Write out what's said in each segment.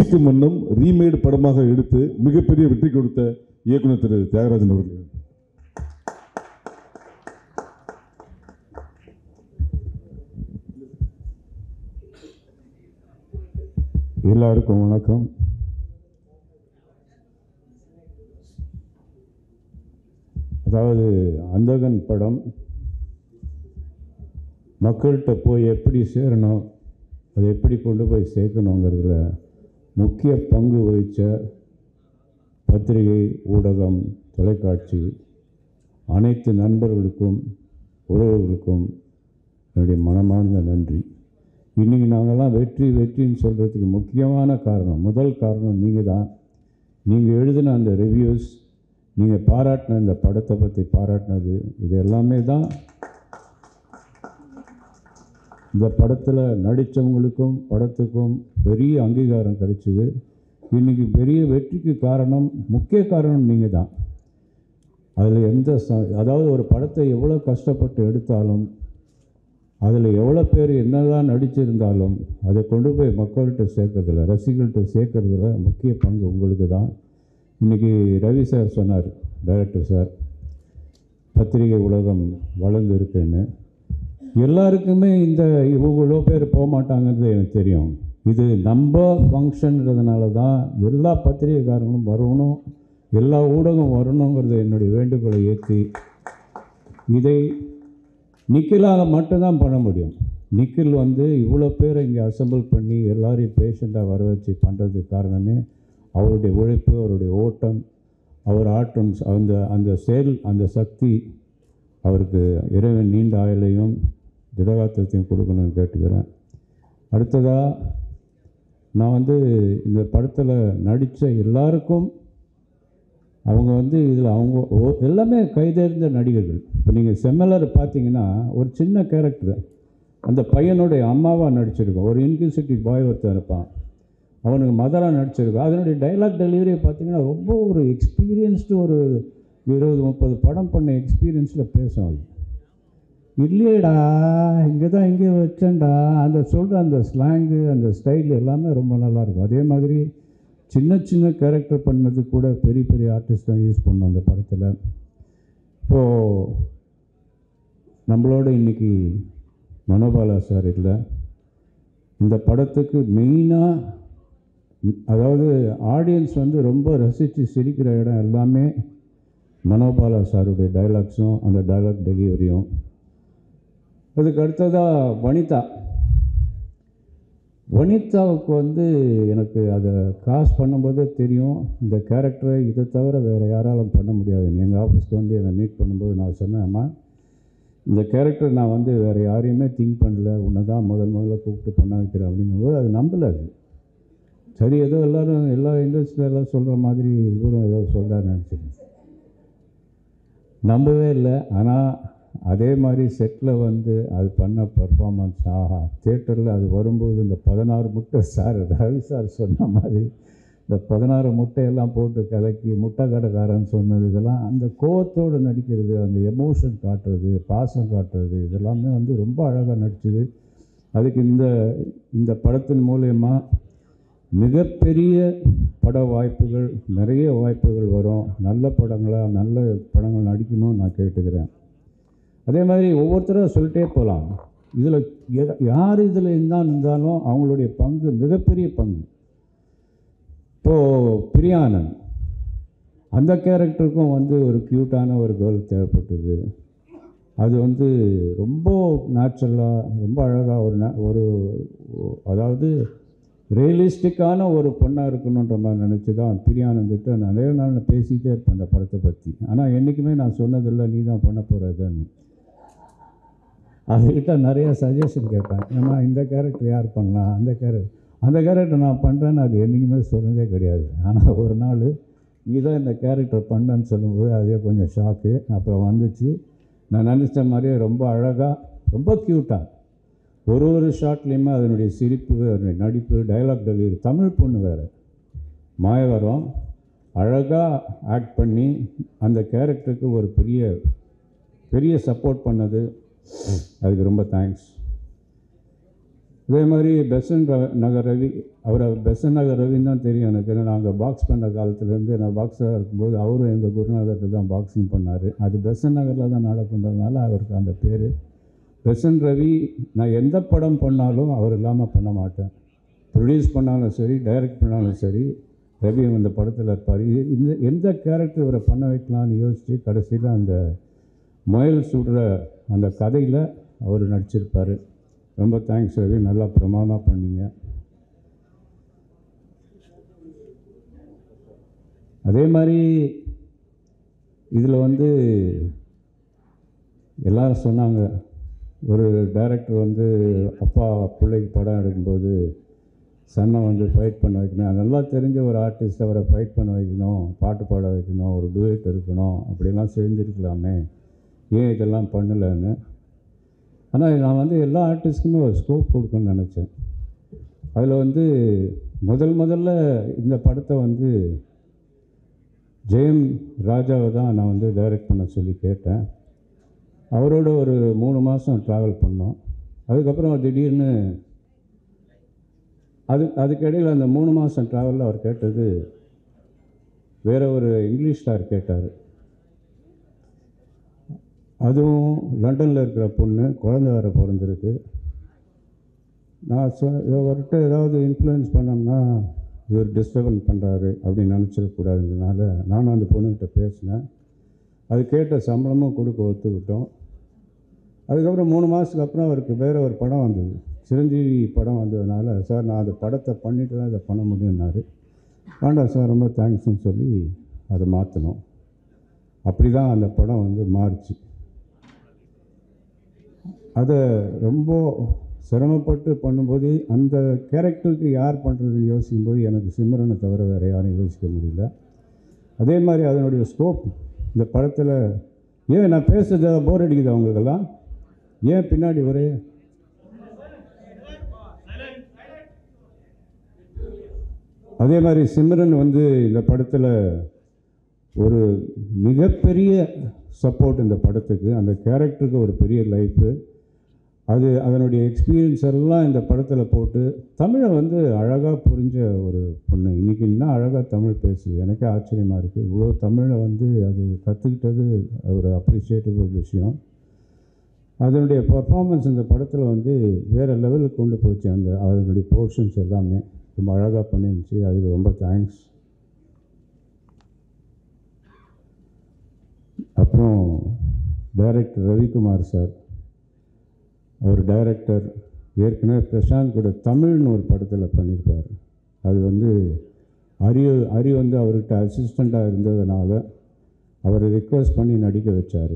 East மன்னம் ரீமேடு படமாக எடுத்து மிகப்பெரிய வெற்றி கொடுத்த இயக்குனர் திரு தியாகராஜன் அவர்கள். எல்லாருக்கும் வணக்கம். அதாவது அந்தகன் படம் மக்கள்கிட்ட போய் எப்படி சேரணும், அதை எப்படி கொண்டு போய் சேர்க்கணுங்கிறதுல முக்கிய பங்கு வகித்த பத்திரிகை, ஊடகம், தொலைக்காட்சி அனைத்து நண்பர்களுக்கும் உறவுகளுக்கும் என்னுடைய மனமார்ந்த நன்றி. இன்றைக்கி நாங்கள்லாம் வெற்றின்னு சொல்கிறதுக்கு முக்கியமான காரணம், முதல் காரணம் நீங்கள் தான். நீங்கள் எழுதின அந்த ரிவ்யூஸ், நீங்கள் பாராட்டின இந்த படத்தை பற்றி பாராட்டினது, இது எல்லாமே தான் இந்த படத்தில் நடித்தவங்களுக்கும் படத்துக்கும் பெரிய அங்கீகாரம் கிடைச்சிது. இன்றைக்கி பெரிய வெற்றிக்கு காரணம், முக்கிய காரணம் நீங்கள் தான். அதில் அதாவது ஒரு படத்தை எவ்வளோ கஷ்டப்பட்டு எடுத்தாலும், அதில் எவ்வளோ பேர் என்னதான் நடிச்சிருந்தாலும் அதை கொண்டு போய் மக்கள்கிட்ட சேர்க்கறதில்ல, ரசிகர்கள்ட்ட சேர்க்கறதில்ல முக்கிய பங்கு உங்களுக்கு தான். இன்றைக்கி ரவி சார் சொன்னார், டைரக்டர் சார், பத்திரிகை உலகம் வளர்ந்து இருக்குன்னு. எல்லாருக்குமே இவ்வளோ பேர் போக மாட்டாங்கிறது எனக்கு தெரியும். இது நம்ம ஃபங்க்ஷன்றதுனால தான் எல்லா பத்திரிகைக்காரங்களும் வரணும், எல்லா ஊடகம் வரணுங்கிறது என்னுடைய வேண்டுகோளை ஏற்றி இதை நிக்கிலால் மட்டும்தான் பண்ண முடியும். நிக்கில் இவ்வளோ பேரை இங்கே அசம்பிள் பண்ணி எல்லாரையும் பேஷண்ட்டாக வர வச்சு பண்ணுறதுக்கு காரணமே அவருடைய உழைப்பு, அவருடைய ஓட்டம், அவர் ஆட்டம், அந்த செயல், அந்த சக்தி. அவருக்கு இறைவன் நீண்ட ஆயுளையும் திடகாத்திரத்தையும் கொடுக்கணும்னு கேட்டுக்கிறேன். அடுத்ததாக நான் இந்த படத்தில் நடித்த எல்லாருக்கும், அவங்க இதில் அவங்க எல்லாமே கைதேர்ந்த நடிகர்கள். இப்போ நீங்கள் செம்மலர் பார்த்தீங்கன்னா ஒரு சின்ன கேரக்டர், அந்த பையனுடைய அம்மாவாக நடிச்சிருக்கோம். ஒரு இன்க்யூசிட்டிவ் பாய் ஒருத்தர் இருப்பான், அவனுக்கு மதராக நடிச்சிருக்கோம். அதனுடைய டைலாக் டெலிவரியை பார்த்தீங்கன்னா ரொம்ப ஒரு எக்ஸ்பீரியன்ஸ்டு, ஒரு 20-30 படம் பண்ண எக்ஸ்பீரியன்ஸில் பேசும். அது இல்லையடா இங்கே தான் இங்கே வச்சேன்டா, அந்த சொல்கிற அந்த ஸ்லாங்கு, அந்த ஸ்டைல் எல்லாமே ரொம்ப நல்லாயிருக்கும். அதே மாதிரி சின்ன கேரக்டர் பண்ணது கூட பெரிய பெரிய ஆர்டிஸ்ட் தான் யூஸ் பண்ணோம் அந்த படத்தில். இப்போது நம்மளோட இன்றைக்கி மனோபாலா சார் இல்லை. இந்த படத்துக்கு மெயினாக, அதாவது ஆடியன்ஸ் ரொம்ப ரசித்து சிரிக்கிற இடம் எல்லாமே மனோபாலா சாருடைய டைலாக்ஸும் அந்த டைலாக் டெலிவரியும். அதுக்கு அடுத்ததாக வனிதாவுக்கு எனக்கு அதை காஸ்ட் பண்ணும்போதே தெரியும், இந்த கேரக்டரை இதை தவிர வேறு யாராலும் பண்ண முடியாதுன்னு. எங்கள் ஆஃபீஸ்க்கு என்னை மீட் பண்ணும்போது நான் சொன்னேன், அம்மா இந்த கேரக்டர் நான் வேறு யாரையுமே திங்க் பண்ணல, உன்னை தான் முதல்ல கூப்பிட்டு பண்ண வைக்கிறேன் அப்படின்னும்போது அது நம்பலை. அது சரி, ஏதோ எல்லோரும் எல்லா இண்டஸ்ட்ரியில் எல்லாம் சொல்கிற மாதிரி இவரும் ஏதோ சொல்கிறாருன்னு நினச்சிருக்கேன். நம்பவே இல்லை. ஆனால் அதே மாதிரி செட்டில் அது பண்ண பர்ஃபார்மன்ஸ், ஆஹா, தியேட்டரில் அது வரும்போது இந்த 16 முட்டை சார் ரவி சார் சொன்ன மாதிரி இந்த 16 முட்டையெல்லாம் போட்டு கலக்கி முட்டை கடைக்காரன்னு சொன்னது, இதெல்லாம் அந்த கோவத்தோடு நடிக்கிறது, அந்த எமோஷன் காட்டுறது, பாசம் காட்டுறது, இதெல்லாமே ரொம்ப அழகாக நடிச்சுது. அதுக்கு இந்த படத்தின் மூலயமா மிகப்பெரிய பட வாய்ப்புகள், நிறைய வாய்ப்புகள் வரும். நல்ல படங்கள் நடிக்கணும்னு நான் கேட்டுக்கிறேன். அதே மாதிரி ஒவ்வொருத்தரும் சொல்லிட்டே போகலாம். இதில் யார் இதில் இருந்தாலும் அவங்களுடைய பங்கு மிகப்பெரிய பங்கு. இப்போது பிரியானந்த், அந்த கேரக்டருக்கும் ஒரு க்யூட்டான ஒரு கேர்ள் தேவைப்பட்டது. அது ரொம்ப நேச்சுரலாக, ரொம்ப அழகாக ஒரு அதாவது ரியலிஸ்டிக்கான ஒரு பொண்ணாக இருக்கணுன்ற மாதிரி நினச்சி தான் பிரியானந்திட்ட நிறைய நாள் நான் பேசிகிட்டே இருப்பேன் அந்த படத்தை பற்றி. ஆனால் என்றைக்குமே நான் சொன்னதில்லை நீ தான் பண்ண போகிறதுன்னு. அதுக்கிட்ட நிறைய சஜஷன் கேட்பேன், ஏன்னா இந்த கேரக்டர் யார் பண்ணலாம், அந்த கேரக்டர் நான் பண்ணுறேன்னு அது என்றைக்குமே சொன்னதே கிடையாது. ஆனால் ஒரு நாள் நீ தான் இந்த கேரக்டர் பண்ணேன்னு சொல்லும்போது அதே கொஞ்சம் ஷாக்கு. அப்புறம் வந்துச்சு, நான் நினச்ச மாதிரியே ரொம்ப அழகாக, ரொம்ப க்யூட்டாக, ஒரு ஷாட்லேயுமே அதனுடைய சிரிப்பு, அதனுடைய நடிப்பு, டைலாக் டெலிவரி. தமிழ் பொண்ணு வேறு, மாயவரம், அழகாக ஆக்ட் பண்ணி அந்த கேரக்டருக்கு ஒரு பெரிய சப்போர்ட் பண்ணது. அதுக்கு ரொம்ப தேங்க்ஸ். அதே மாதிரி நகர் ரவி, அவரை பெசன் நகர் ரவின்னு தான் தெரியும் எனக்கு. ஏன்னா நாங்கள் பாக்ஸ் பண்ண காலத்துலேருந்து நான் பாக்ஸாக இருக்கும்போது அவரும் எங்கள் குருநாதர்கிட்ட தான் பாக்ஸிங் பண்ணார். அது பெசன் நகரில் தான் நடக்குன்றதுனால அவருக்கு அந்த பேர் பெசன் ரவி. நான் எந்த படம் பண்ணாலும் அவர் இல்லாமல் பண்ண மாட்டேன். ப்ரொடியூஸ் பண்ணாலும் சரி, டைரக்ட் பண்ணாலும் சரி, ரவி அந்த படத்தில் இருப்பார். இந்த எந்த கேரக்டர் இவரை பண்ண வைக்கலான்னு யோசித்து கடைசியில் அந்த முயல் சுடுற அந்த கதையில் அவர் நடிச்சிருப்பார். ரொம்ப தேங்க்ஸ் ரவி, நல்லா பிரமாதமாக பண்ணீங்க. அதே மாதிரி இதில் வந்து எல்லாரும் சொன்னாங்க, ஒரு டைரக்டர் வந்து அப்பா பிள்ளைக்கு படம் எடுக்கும்போது சன்னை வந்து ஃபைட் பண்ண வைக்கணும், நல்லா தெரிஞ்ச ஒரு ஆர்டிஸ்ட் அவரை ஃபைட் பண்ண வைக்கணும், பாட்டு பாட வைக்கணும், ஒரு டுவேட் இருக்கணும், அப்படிலாம் செஞ்சுருக்கலாமே, ஏன் இதெல்லாம் பண்ணலைன்னு. ஆனால் நான் வந்து எல்லா ஆர்டிஸ்ட்டுக்குமே ஒரு ஸ்கோப் கொடுக்கணும்னு நினச்சேன். அதில் வந்து முதல்ல இந்த படத்தை வந்து ஜெயம் ராஜாவை தான் நான் வந்து டைரக்ட் பண்ண சொல்லி கேட்டேன். அவரோட ஒரு 3 மாதம் ட்ராவல் பண்ணோம். அதுக்கப்புறம் திடீர்னு அதுக்கிடையில் அந்த 3 மாதம் ட்ராவலில் அவர் கேட்டது வேறு ஒரு இங்கிலீஷ் ஸ்டார் கேட்டார். அதுவும் லண்டனில் இருக்கிற பொண்ணு, குழந்தை வேறு பிறந்திருக்கு. நான் இவர்கிட்ட ஏதாவது இன்ஃப்ளூயன்ஸ் பண்ணோம்னா இவர் டிஸ்டர்பன் பண்ணுறாரு அப்படின்னு நினச்சிடக்கூடாதுனால நானும் அந்த பொண்ணுக்கிட்ட பேசினேன். அது கேட்ட சம்பளமும் கொடுக்க ஒத்துக்கிட்டோம். அதுக்கப்புறம் 3 மாதத்துக்கு அப்புறம் அவருக்கு வேறு ஒரு படம் வந்தது, சிரஞ்சீவி படம் வந்ததுனால, சார் நான் அந்த படத்தை பண்ணிட்டு தான் இதை பண்ண முடியும்னாரு. வேண்டாம் சார், ரொம்ப தேங்க்ஸ்ன்னு சொல்லி அதை மாற்றினோம். அப்படி தான் அந்த படம் வந்து மாறிச்சு. அதை ரொம்ப சிரமப்பட்டு பண்ணும்போது அந்த கேரக்டருக்கு யார் பண்ணுறதுன்னு யோசிக்கும்போது எனக்கு சிம்ரனை தவிர வேறு யாரும் யோசிக்க முடியல. அதே மாதிரி அதனுடைய ஸ்கோப் இந்த படத்தில், ஏன் நான் பேசுகிறத போர் அடிக்குது அவங்களுக்கெல்லாம், ஏன் பின்னாடி ஒரே அதே மாதிரி சிம்ரன் வந்து இந்த படத்தில் ஒரு மிகப்பெரிய சப்போர்ட் இந்த படத்துக்கு, அந்த கேரக்டருக்கு ஒரு பெரிய லைஃபு. அதனுடைய எக்ஸ்பீரியன்ஸ் எல்லாம் இந்த படத்தில் போட்டு தமிழை வந்து அழகாக புரிஞ்ச ஒரு பொண்ணு. இன்றைக்கி இன்னும் அழகாக தமிழ் பேசுது. எனக்கே ஆச்சரியமாக இருக்குது. இவ்வளோ தமிழை வந்து அது கற்றுக்கிட்டது ஒரு அப்ரிஷியேட்டிவ் விஷயம். அதனுடைய பர்ஃபார்மன்ஸ் இந்த படத்தில் வந்து வேறு லெவலுக்கு கொண்டு போச்சு. அதனுடைய போர்ஷன்ஸ் எல்லாமே ரொம்ப அழகாக பண்ணிருந்துச்சு. அதுக்கு ரொம்ப தேங்க்ஸ். அப்புறம் டைரக்டர் ரவிக்குமார் சார், அவர் டைரக்டர் ஏற்கனவே பிரசாந்த் கூட தமிழ்னு ஒரு படத்தில் பண்ணியிருப்பார். அது வந்து அரி வந்து அவர்கிட்ட அசிஸ்டண்ட்டாக இருந்ததுனால அவரை ரிக்வெஸ்ட் பண்ணி நடிக்க வச்சார்.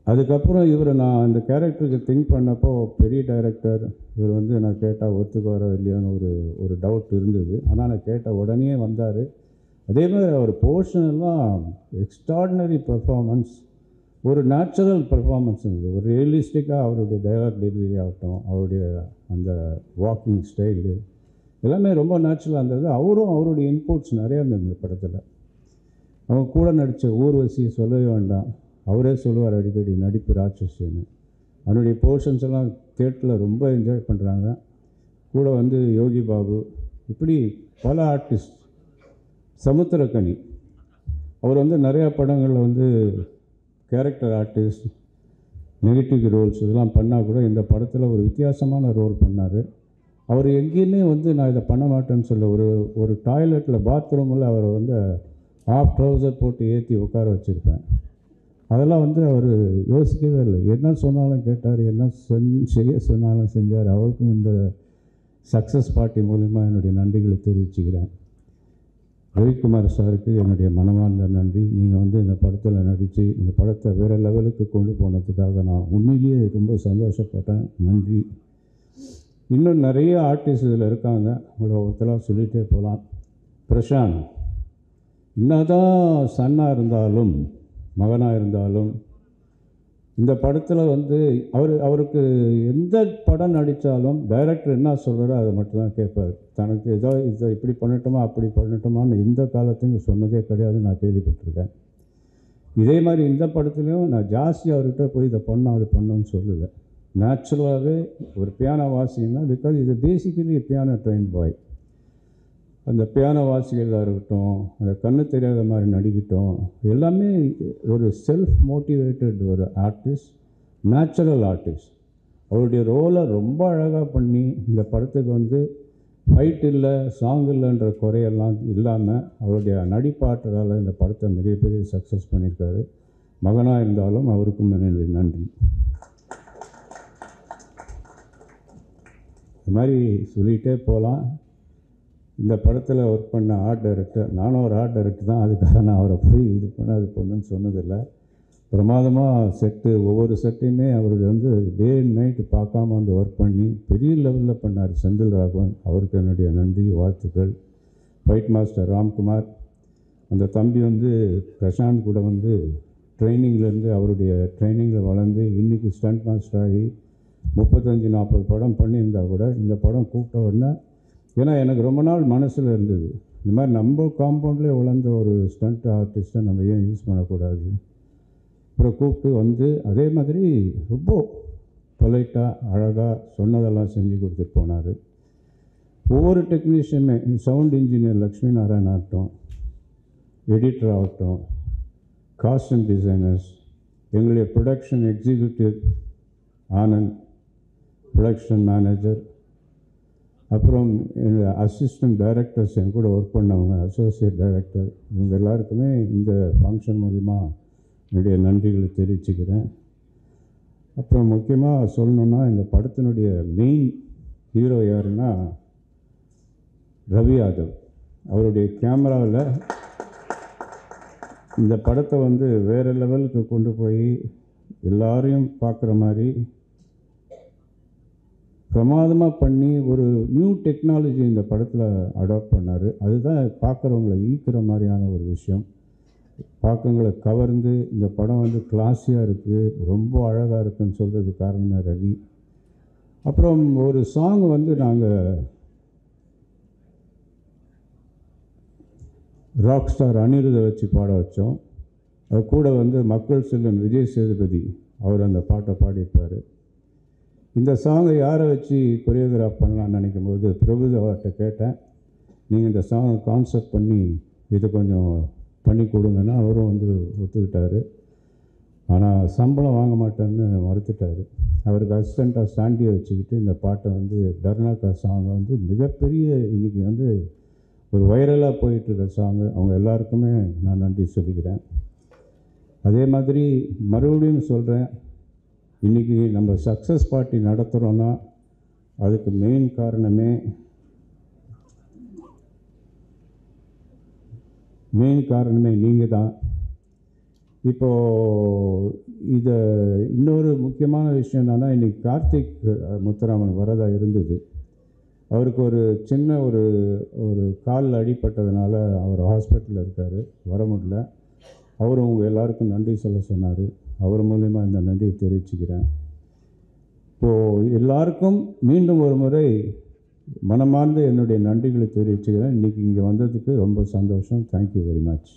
அதுக்கப்புறம் நான் அந்த கேரக்டருக்கு திங்க் பண்ணப்போ பெரிய டைரக்டர் இவர் வந்து நான் கேட்டால் ஒத்துக்குவாரோ இல்லையோன்னு ஒரு டவுட் இருந்தது. ஆனால் நான் கேட்ட உடனே வந்தார். அதே மாதிரி அவர் போர்ஷன் எல்லாம் எக்ஸ்ட்ராடினரி பெர்ஃபார்மன்ஸ், ஒரு நேச்சுரல் பெர்ஃபார்மன்ஸ் இருந்தது. ஒரு ரியலிஸ்டிக்காக அவருடைய டைலாக் டெலிவரி ஆகட்டும், அவருடைய அந்த வாக்கிங் ஸ்டைலு எல்லாமே ரொம்ப நேச்சுரலாக இருந்தது. அவருடைய இன்புட்ஸ் நிறையா இருந்தது இந்த படத்தில். அவங்க கூட நடித்த ஊர்வசி சொல்லவே வேண்டாம், அவரே சொல்லுவார் அடிக்கடி, நடிப்பு ராட்சசின்னு. அவனுடைய போர்ஷன்ஸ் எல்லாம் தியேட்டரில் ரொம்ப என்ஜாய் பண்ணுறாங்க. கூட வந்து யோகி பாபு, இப்படி பல ஆர்டிஸ்ட். சமுத்திரக்கனி அவர் வந்து நிறையா படங்களில் வந்து கேரக்டர் ஆர்டிஸ்ட், நெகட்டிவ் ரோல்ஸ் இதெல்லாம் பண்ணால் கூட இந்த படத்தில் ஒரு வித்தியாசமான ரோல் பண்ணார். அவர் எங்கேயுமே வந்து நான் இதை பண்ண மாட்டேன்னு சொல்ல, ஒரு டாய்லெட்டில் பாத்ரூமில் அவரை வந்து ஆஃப் ட்ரௌசர் போட்டு ஏற்றி உட்கார வச்சுருப்பேன். அதெல்லாம் வந்து அவர் யோசிக்கவே இல்லை. என்ன சொன்னாலும் கேட்டார், என்ன செய்ய சொன்னாலும் செஞ்சார். அவருக்கும் இந்த சக்ஸஸ் பார்ட்டி மூலிமா என்னுடைய நன்றிகளை தெரிவிச்சுக்கிறேன். ரவிக்குமார் சாருக்கு என்னுடைய மனமார்ந்த நன்றி. நீங்கள் வந்து இந்த படத்தில் நடித்து இந்த படத்தை வேறு லெவலுக்கு கொண்டு போனதுக்காக நான் உண்மையிலேயே ரொம்ப சந்தோஷப்பட்டேன். நன்றி. இன்னும் நிறைய ஆர்டிஸ்ட் இதில் இருக்காங்க, உங்களை ஒருத்தராக சொல்லிகிட்டே போகலாம். பிரசாந்த் என்னதான் சன்னாக இருந்தாலும் மகனாக இருந்தாலும் இந்த படத்தில் வந்து அவருக்கு எந்த படம் நடித்தாலும் டைரக்டர் என்ன சொல்கிறாரோ அதை மட்டும்தான் கேட்பார். தனக்கு இதை இப்படி பண்ணட்டுமா அப்படி பண்ணட்டுமான்னு எந்த காலத்தையும் சொன்னதே கிடையாது, நான் கேள்விப்பட்டிருக்கேன். இதே மாதிரி இந்த படத்துலையும் நான் ஜாஸ்தி அவர்கிட்ட போய் இதை பண்ணோம் அது பண்ணோன்னு சொல்லலை. நேச்சுரலாகவே ஒரு பியானோ வாசிங்கன்னா பிகாஸ் இது பேசிக்கலி பியானோ ட்ரெயின் பாய். அந்த பியானோ வாசிக்கிறதா இருக்கட்டும், அந்த கண்ணு தெரியாத மாதிரி நடிக்கட்டும், எல்லாமே ஒரு செல்ஃப் மோட்டிவேட்டட் ஒரு ஆர்டிஸ்ட், நேச்சுரல் ஆர்டிஸ்ட். அவருடைய ரோலை ரொம்ப அழகாக பண்ணி இந்த படத்துக்கு வந்து ஃபைட் இல்லை, சாங் இல்லைன்ற குறையெல்லாம் இல்லாமல் அவருடைய நடிப்பாற்றலால் இந்த படத்தை மிகப்பெரிய சக்ஸஸ் பண்ணியிருக்காரு. மகனாக இருந்தாலும் அவருக்கும் என்னுடைய நன்றி. இது மாதிரி சொல்லிகிட்டே போகலாம். இந்த படத்தில் ஒர்க் பண்ண ஆர்ட் டைரக்டர், நானும் ஒரு ஆர்ட் டைரக்டர் தான், அதுக்காக நான் அவரை போய் இது பண்ண அது பண்ணுன்னு சொன்னதில்லை. பிரமாதமாக செட்டு, ஒவ்வொரு செட்டையுமே அவருக்கு வந்து டே அண்ட் நைட்டு பார்க்காம வந்து ஒர்க் பண்ணி பெரிய லெவலில் பண்ணார் செந்தில் ராகவன். அவருக்கு என்னுடைய நன்றி, வாழ்த்துக்கள். ஃபைட் மாஸ்டர் ராம்குமார், அந்த தம்பி வந்து பிரசாந்த் கூட வந்து ட்ரைனிங்லேருந்து அவருடைய ட்ரைனிங்கில் வளர்ந்து இன்றைக்கி ஸ்டண்ட் மாஸ்டர் ஆகி 35-40 படம் பண்ணியிருந்தால் கூட இந்த படம் கூப்பிட்ட உடனே, ஏன்னா எனக்கு ரொம்ப நாள் மனசில் இருந்தது, இந்த மாதிரி நம்ம காம்பவுண்ட்லேயே வளர்ந்த ஒரு ஸ்டண்ட் ஆர்டிஸ்ட்டை நம்ம ஏன் யூஸ் பண்ணக்கூடாது. அப்புறம் கூப்பிட்டு வந்து அதே மாதிரி ரொம்ப பொலைட்டாக அழகாக சொன்னதெல்லாம் செஞ்சு கொடுத்துட்டு போனார். ஒவ்வொரு டெக்னீஷியனுமே, சவுண்ட் இன்ஜினியர் லக்ஷ்மி நாராயண் ஆகட்டும், எடிட்டர் ஆகட்டும், காஸ்டியூம் டிசைனர்ஸ், எங்களுடைய production executive Anand, production manager, அப்புறம் எங்கள் அசிஸ்டன்ட் டைரக்டர்ஸ் என் கூட ஒர்க் பண்ணவங்க, அசோசியேட் டைரக்டர், இவங்க எல்லாருக்குமே இந்த ஃபங்க்ஷன் மூலிமா என்னுடைய நன்றிகளை தெரிவிச்சுக்கிறேன். அப்புறம் முக்கியமாக சொல்லணுன்னா, இந்த படத்தினுடைய மெயின் ஹீரோ யாருன்னா ரவி யாதவ். அவருடைய கேமராவில் இந்த படத்தை வந்து வேறு லெவலுக்கு கொண்டு போய் எல்லாரையும் பார்க்குற மாதிரி பிரமாதமாக பண்ணி ஒரு நியூ டெக்னாலஜி இந்த படத்தில் அடாப்ட் பண்ணார். அதுதான் பார்க்குறவங்களை ஈர்க்கிற மாதிரியான ஒரு விஷயம். பார்க்கவங்களை கவர்ந்து இந்த படம் வந்து கிளாஸியாக இருக்குது, ரொம்ப அழகாக இருக்குதுன்னு சொல்கிறதுக்கு காரணமே ரவி. அப்புறம் ஒரு சாங் வந்து நாங்கள் ராக் ஸ்டார் அனிருத்தை வச்சு பாட வச்சோம். அது கூட வந்து மக்கள் செல்வன் விஜய் சேதுபதி அவர் அந்த பாட்டை பாடியிருப்பார். இந்த சாங்கை யாரை வச்சு கொரியோகிராஃப் பண்ணலான்னு நினைக்கும் போது பிரபுதேவாட்ட கேட்டேன், நீங்கள் இந்த சாங்கை கான்செப்ட் பண்ணி இது கொஞ்சம் பண்ணி கொடுங்கன்னா அவரும் வந்து ஒத்துக்கிட்டார். ஆனால் சம்பளம் வாங்க மாட்டேன்னு மறுத்துட்டார். அவருக்கு அசிஸ்டண்ட்டாக சாண்டியை வச்சுக்கிட்டு இந்த பாட்டை வந்து டர்னாக்கா சாங்கை வந்து மிகப்பெரிய இன்றைக்கி வந்து ஒரு வைரலாக போயிட்டுருக்க சாங்கு. அவங்க எல்லாருக்குமே நான் நன்றி சொல்லிக்கிறேன். அதே மாதிரி மறுபடியும் சொல்கிறேன், இன்றைக்கி நம்ம சக்ஸஸ் பார்ட்டி நடத்துகிறோன்னா அதுக்கு மெயின் காரணமே நீங்கள் தான். இப்போது இதை இன்னொரு முக்கியமான விஷயம் என்னென்னா, இன்றைக்கி கார்த்திக் முத்துராமன் வரதா இருந்தது. அவருக்கு ஒரு சின்ன ஒரு காலில் அடிப்பட்டதுனால அவர் ஹாஸ்பிட்டலில் இருக்கார், வர முடியல. அவரும் உங்கள் எல்லாருக்கும் நன்றி சொல்ல சொன்னார். அவர் மூலிமா இந்த நன்றியை தெரிவிச்சுக்கிறேன். இப்போது எல்லாருக்கும் மீண்டும் ஒரு முறை மனமார்ந்து என்னுடைய நன்றிகளை தெரிவிச்சுக்கிறேன். இன்றைக்கி இங்கே வந்ததுக்கு ரொம்ப சந்தோஷம். Thank you very much.